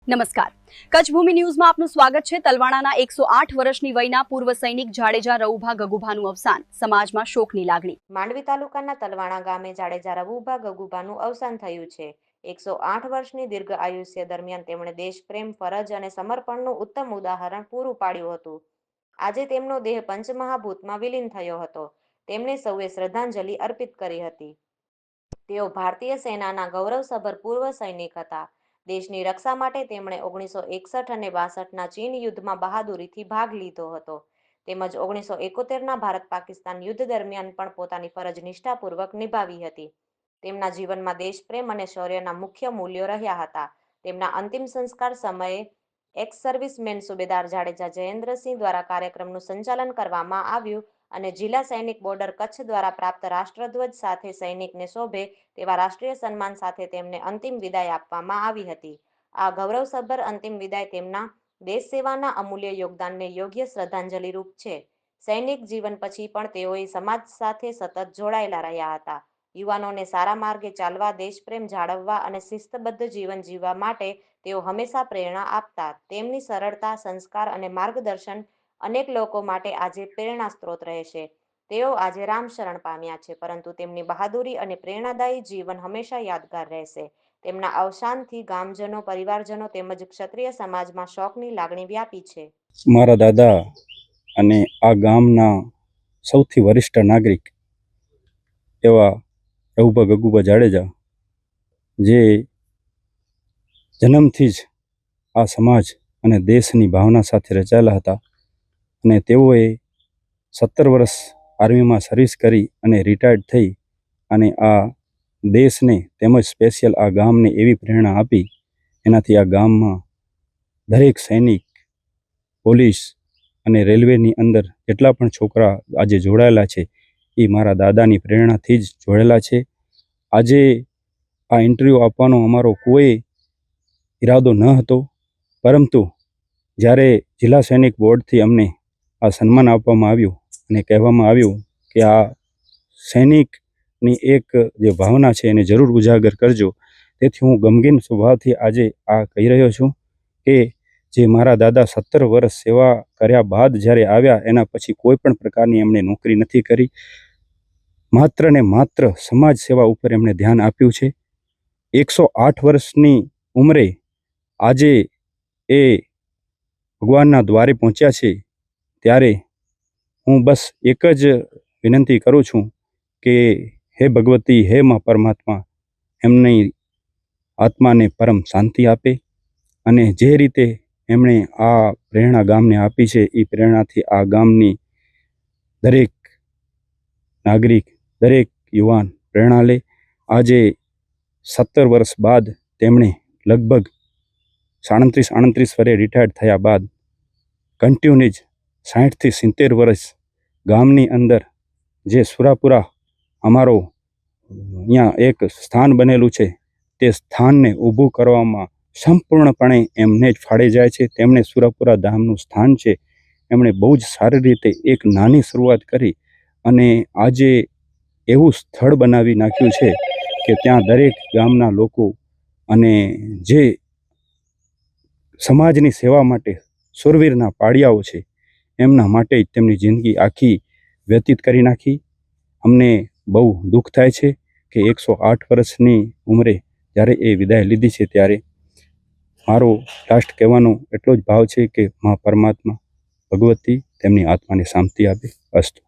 નમસ્કાર, કચ્છ ભૂમિ ન્યૂઝમાં આપનું સ્વાગત છે। તલવાણાના 108 વર્ષની વયના પૂર્વ સૈનિક જાડેજા રવુભા ગગુભાનું અવસાન, સમાજમાં શોકની લાગણી। માંડવી તાલુકાના તલવાણા ગામે જાડેજા રવુભા ગગુભાનું અવસાન થયું છે। 108 વર્ષની દીર્ઘ આયુષ્ય દરમિયાન તેમણે દેશપ્રેમ, ફરજ અને સમર્પણનું ઉત્તમ ઉદાહરણ પૂરું પાડ્યું હતું। આજે તેમનો દેહ પંચમહાભૂતમાં વિલીન થયો હતો। તેમને સૌએ શ્રદ્ધાંજલિ અર્પિત કરી હતી। તેઓ ભારતીય સેનાના ગૌરવસભર પૂર્વ સૈનિક હતા। દેશની રક્ષા માટે તેમણે 1961 અને 62ના ચીન યુદ્ધમાં બહાદુરીથી ભાગ લીધો હતો, તેમજ 1971ના ભારત-પાકિસ્તાન યુદ્ધ દરમિયાન પણ પોતાની ફરજ નિષ્ઠાપૂર્વક નિભાવી હતી। તેમના જીવનમાં દેશપ્રેમ અને શૌર્યના મુખ્ય મૂલ્યો રહ્યા હતા। તેમના અંતિમ સંસ્કાર સમયે એક્સ સર્વિસમેન સુબેદાર જાડેજા જયેન્દ્રસિંહ દ્વારા કાર્યક્રમનું સંચાલન કરવામાં આવ્યું અને જિલ્લા સૈનિક બોર્ડર કચ્છ દ્વારા પ્રાપ્ત રાષ્ટ્રધ્વજ સાથે સૈનિકને શોભે તેવા રાષ્ટ્રીય સન્માન સાથે તેમને અંતિમ વિદાય આપવામાં આવી હતી। આ ગૌરવસભર અંતિમ વિદાય તેમના દેશ સેવાના અમૂલ્ય યોગદાનને યોગ્ય શ્રદ્ધાંજલિરૂપ છે। સૈનિક જીવન પછી પણ તેઓએ સમાજ સાથે સતત જોડાયેલા રહ્યા હતા। યુવાનોને સારા માર્ગે ચાલવા, દેશપ્રેમ જાળવવા અને શિસ્તબદ્ધ જીવન જીવવા માટે તેઓ હંમેશા પ્રેરણા આપતા। તેમની સરળતા, સંસ્કાર અને માર્ગદર્શન અનેક લોકો માટે આજે પ્રેરણા સ્ત્રોત રહેશે। તેઓ આજે રામ શરણ પામ્યા છે, પરંતુ તેમની બહાદુરી અને પ્રેરણાદાયી જીવન હંમેશા યાદગાર રહેશે। તેમના અવસાનથી ગામજનો, પરિવારજનો તેમજ ક્ષત્રિય સમાજમાં શોકની લાગણી વ્યાપી છે। મારા દાદા અને આ ગામના સૌથી વરિષ્ઠ નાગરિક એવા રવુભા ગગુભા જાડેજા, જે જન્મથી જ આ સમાજ અને દેશની ભાવના સાથે રચાયેલા હતા અને તેઓએ 17 વર્ષ આર્મીમાં સર્વિસ કરી અને રિટાયર્ડ થઈ અને આ દેશને તેમજ સ્પેશિયલ આ ગામને એવી પ્રેરણા આપી, એનાથી આ ગામમાં દરેક સૈનિક, પોલીસ અને રેલવેની અંદર જેટલા પણ છોકરા આજે જોડાયેલા છે એ મારા દાદાની પ્રેરણાથી જ જોડાયેલા છે। આજે આ ઇન્ટરવ્યૂ આપવાનો અમારો કોઈ ઈરાદો ન હતો, પરંતુ જ્યારે જિલ્લા સૈનિક બોર્ડથી અમને આ સન્માન આપવામાં આવ્યું અને કહેવામાં આવ્યું કે આ સૈનિકની એક જે ભાવના છે એને જરૂર ઉજાગર કરજો, તેથી હું ગમગીન સ્વભાવથી આજે આ કહી રહ્યો છું કે જે મારા દાદા 17 વર્ષ સેવા કર્યા બાદ જ્યારે આવ્યા, એના પછી કોઈ પણ પ્રકારની એમણે નોકરી નથી કરી, માત્ર ને માત્ર સમાજ સેવા ઉપર એમણે ધ્યાન આપ્યું છે। 108 વર્ષની ઉંમરે આજે એ ભગવાનના દ્વારે પહોંચ્યા છે, ત્યારે હું બસ એક જ વિનંતી કરું છું કે હે ભગવતી, હે મા પરમાત્મા, એમની આત્માને પરમ શાંતિ આપે અને જે રીતે એમણે આ પ્રેરણા ગામને આપી છે એ પ્રેરણાથી આ ગામની દરેક નાગરિક, દરેક યુવાન પ્રેરણા લે। આજે 17 વર્ષ બાદ તેમણે લગભગ 37 વર્ષે રિટાયર્ડ થયા બાદ કન્ટિન્યુઅસ 60 થી 70 વર્ષ ગામની અંદર જે સુરાપુરા અમારો અહીંયા એક સ્થાન બનેલું છે, તે સ્થાનને ઊભું કરવામાં સંપૂર્ણપણે એમને જ ફાળે જાય છે। તેમણે સુરાપુરા ધામનું સ્થાન છે, એમણે બહુ જ સારી રીતે એક નાની શરૂઆત કરી અને આજે એવું સ્થળ બનાવી નાખ્યું છે કે ત્યાં દરેક ગામના લોકો અને જે સમાજની સેવા માટે સુરવીરના પાળિયાઓ છે, એમના માટે જ તેમની જિંદગી આખી વ્યતીત કરી નાખી। અમને બહુ દુઃખ થાય છે કે 108 વર્ષની ઉંમરે જ્યારે એ વિદાય લીધી છે, ત્યારે મારો લાસ્ટ કહેવાનો એટલો જ ભાવ છે કે મા પરમાત્મા ભગવતી તેમની આત્માને શાંતિ આપે। અસ્તુ।